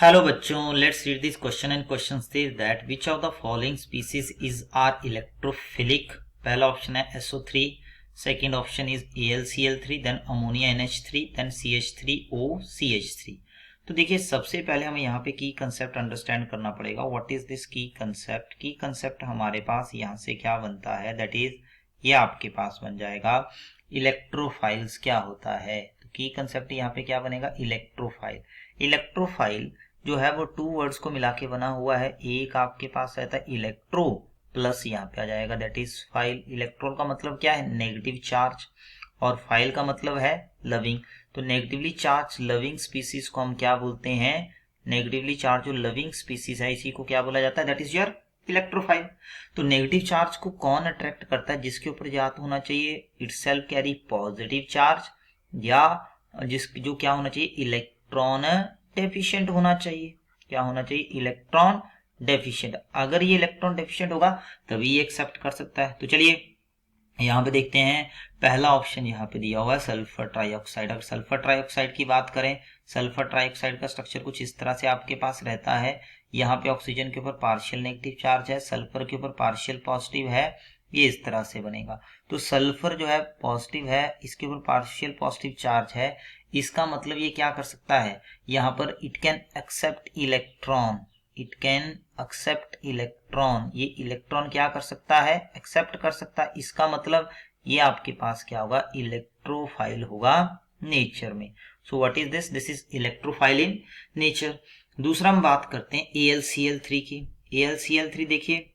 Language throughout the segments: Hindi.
हेलो बच्चों, let's read this question and question this that which of the following species is are electrophilic. पहला ऑप्शन है SO3, second option is AlCl3, then ammonia NH3, then CH3OCH3। तो देखिए, सबसे पहले हमें यहाँ पे की कंसेप्ट अंडरस्टैंड करना पड़ेगा। व्हाट इज दिस की कंसेप्ट? की कंसेप्ट हमारे पास यहाँ से क्या बनता है, दैट इज ये आपके पास बन जाएगा इलेक्ट्रोफाइल्स। क्या होता है? तो की कंसेप्ट यहाँ पे क्या बनेगा? इलेक्ट्रोफाइल। इलेक्ट्रोफाइल जो है वो टू वर्ड्स को मिला के बना हुआ है। एक आपके पास रहता है इलेक्ट्रो, प्लस यहाँ पे आ जाएगा दैट इज फाइल। इलेक्ट्रॉन का मतलब क्या है? नेगेटिव चार्ज, और फाइल का मतलब है लविंग। तो नेगेटिवली चार्ज लविंग स्पीसीज को हम क्या बोलते हैं? नेगेटिवली चार्ज जो लविंग स्पीसीज है इसी को क्या बोला जाता है? That is your electrophile. तो नेगेटिव चार्ज को कौन अट्रैक्ट करता है? जिसके ऊपर ज्यादा होना चाहिए इटसेल्फ कैरी पॉजिटिव चार्ज, या जिस जो क्या होना चाहिए? इलेक्ट्रॉन डेफिशिएंट होना चाहिए। क्या होना चाहिए? Electron deficient. अगर ये इलेक्ट्रॉन डेफिशिएंट होगा तभी ये एक्सेप्ट कर सकता है। तो चलिए यहाँ पे देखते हैं। पहला ऑप्शन यहाँ पे दिया हुआ है सल्फर ट्राइऑक्साइड। अगर सल्फर ट्राइऑक्साइड की बात करें, सल्फर ट्राइऑक्साइड का स्ट्रक्चर कुछ इस तरह से आपके पास रहता है। यहाँ पे ऑक्सीजन के ऊपर पार्शियल नेगेटिव चार्ज है, सल्फर के ऊपर पार्शियल पॉजिटिव है। ये इस तरह से बनेगा। तो सल्फर जो है पॉजिटिव है, इसके ऊपर पार्शियल पॉजिटिव चार्ज है। इसका मतलब ये क्या कर सकता है? यहाँ पर it can accept electron. It can accept electron. ये इलेक्ट्रॉन क्या कर सकता है? एक्सेप्ट कर सकता है। इसका मतलब ये आपके पास क्या होगा? इलेक्ट्रोफाइल होगा नेचर में। So what is this? This is electrophile in nature. दूसरा हम बात करते हैं AlCl3 की। AlCl3 देखिए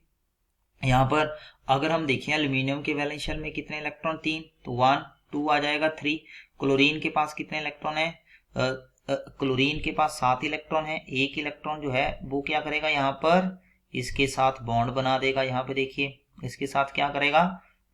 यहाँ पर अगर हम देखें एल्यूमिनियम के वैलेंस शेल में कितने इलेक्ट्रॉन? 3, तो 1 2 आ जाएगा 3। क्लोरीन के पास कितने इलेक्ट्रॉन है? क्लोरीन के पास 7 इलेक्ट्रॉन है। एक इलेक्ट्रॉन जो है वो क्या करेगा? यहाँ पर इसके साथ बॉन्ड बना देगा। यहाँ पे देखिए इसके साथ क्या करेगा?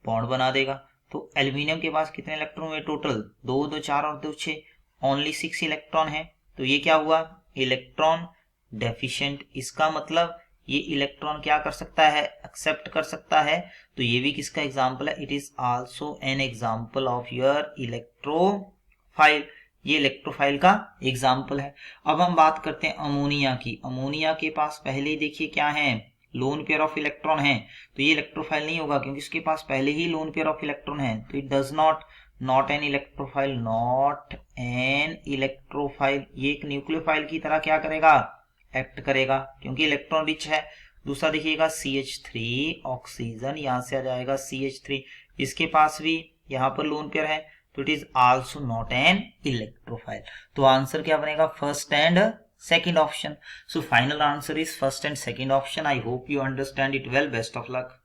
बॉन्ड बना देगा। तो एल्यूमिनियम के पास कितने इलेक्ट्रॉन हुए टोटल? 2 2 4 और 2 6, ओनली 6 इलेक्ट्रॉन है। तो ये क्या हुआ? Electron deficient. इसका मतलब ये इलेक्ट्रॉन क्या कर सकता है? एक्सेप्ट कर सकता है। तो ये भी किसका एग्जाम्पल है? It is also an example of your electrophile. ये इलेक्ट्रोफाइल का एग्जाम्पल है। अब हम बात करते हैं अमोनिया की। अमोनिया के पास पहले ही देखिए क्या है? लोन पेयर ऑफ इलेक्ट्रॉन है। तो ये इलेक्ट्रोफाइल नहीं होगा क्योंकि इसके पास पहले ही लोन पेयर ऑफ इलेक्ट्रॉन है। तो it does not an electrophile, not an electrophile. ये एक न्यूक्लियोफाइल की तरह क्या करेगा? एक्ट करेगा क्योंकि इलेक्ट्रॉन रिच है। दूसरा देखिएगा CH3 ऑक्सीजन, यहां से आ जाएगा CH3। इसके पास भी यहाँ पर लोन पेयर है, तो it is also not an electrophile. तो आंसर क्या बनेगा? First and second option. So final answer is first and second option. I hope you understand it well. Best of luck.